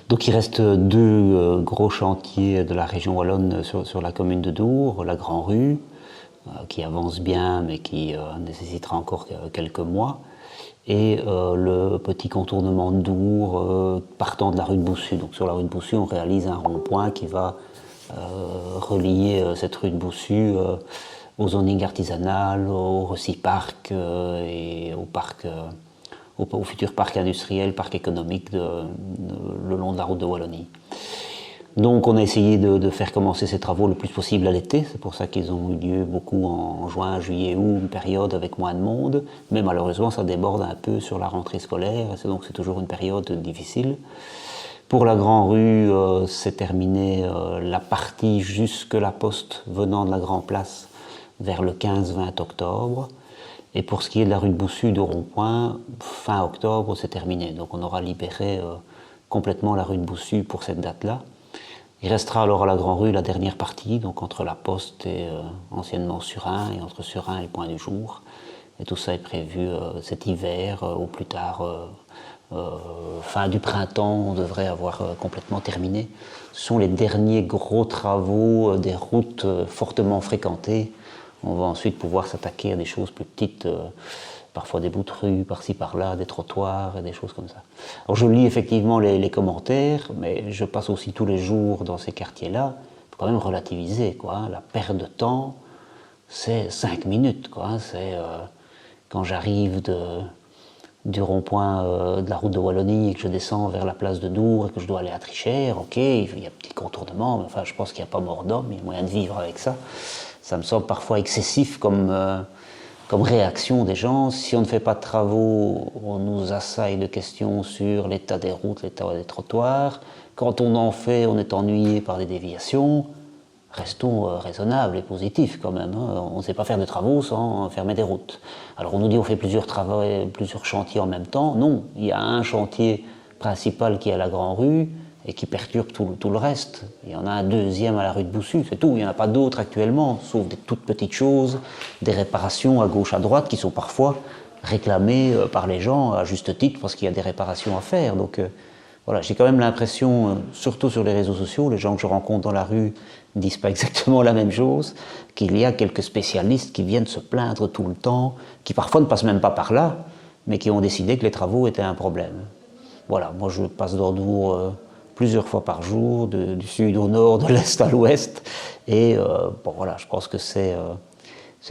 Donc il reste deux gros chantiers de la région wallonne sur la commune de Dour, la Grand Rue, qui avance bien mais qui nécessitera encore quelques mois, et le petit contournement de Dour partant de la rue de Boussu. Donc sur la rue de Boussu, on réalise un rond-point qui va relier cette rue de Boussu au zoning artisanal, au Reci-Parc et au parc, au futur parc industriel, parc économique le long de la route de Wallonie. Donc on a essayé de faire commencer ces travaux le plus possible à l'été, c'est pour ça qu'ils ont eu lieu beaucoup en juin, juillet, août, une période avec moins de monde, mais malheureusement ça déborde un peu sur la rentrée scolaire, donc c'est toujours une période difficile. Pour la Grand Rue, c'est terminé la partie jusque la poste venant de la Grand Place vers le 15-20 octobre. Et pour ce qui est de la rue de Boussu, de rond-point, fin octobre, c'est terminé. Donc on aura libéré complètement la rue de Boussu pour cette date-là. Il restera alors à la Grand Rue la dernière partie, donc entre la Poste et anciennement Surin, et entre Surin et le Point du Jour. Et tout ça est prévu cet hiver, ou plus tard, fin du printemps, on devrait avoir complètement terminé. Ce sont les derniers gros travaux des routes fortement fréquentées. On va ensuite pouvoir s'attaquer à des choses plus petites, parfois des bouts de rue, par-ci par-là, des trottoirs et des choses comme ça. Alors je lis effectivement les commentaires, mais je passe aussi tous les jours dans ces quartiers-là. Il faut quand même relativiser, quoi. La perte de temps, c'est 5 minutes, quoi. C'est quand j'arrive du rond-point de la route de Wallonie et que je descends vers la place de Dour et que je dois aller à Trichère, ok, il y a un petit contournement, mais enfin je pense qu'il n'y a pas mort d'homme, il y a moyen de vivre avec ça. Ça me semble parfois excessif comme réaction des gens. Si on ne fait pas de travaux, on nous assaille de questions sur l'état des routes, l'état des trottoirs. Quand on en fait, on est ennuyé par des déviations. Restons raisonnables et positifs quand même. Hein. On ne sait pas faire de travaux sans fermer des routes. Alors on nous dit on fait plusieurs chantiers en même temps. Non, il y a un chantier principal qui est à la Grand Rue et qui perturbe tout le reste. Il y en a un deuxième à la rue de Boussu, c'est tout. Il n'y en a pas d'autres actuellement, sauf des toutes petites choses, des réparations à gauche, à droite, qui sont parfois réclamées par les gens à juste titre parce qu'il y a des réparations à faire. Donc voilà, j'ai quand même l'impression, surtout sur les réseaux sociaux, les gens que je rencontre dans la rue ne disent pas exactement la même chose, qu'il y a quelques spécialistes qui viennent se plaindre tout le temps, qui parfois ne passent même pas par là, mais qui ont décidé que les travaux étaient un problème. Voilà, moi je passe dans Dour plusieurs fois par jour, du sud au nord, de l'est à l'ouest, et bon voilà, je pense que c'est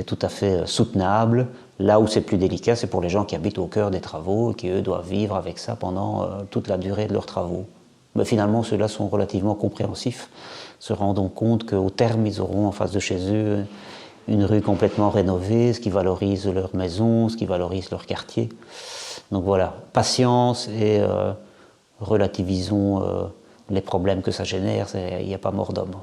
tout à fait soutenable. Là où c'est plus délicat, c'est pour les gens qui habitent au cœur des travaux et qui, eux, doivent vivre avec ça pendant toute la durée de leurs travaux. Mais finalement, ceux-là sont relativement compréhensifs, se rendant compte qu'au terme, ils auront en face de chez eux une rue complètement rénovée, ce qui valorise leur maison, ce qui valorise leur quartier. Donc voilà, patience et relativisons les problèmes que ça génère, il n'y a pas mort d'homme.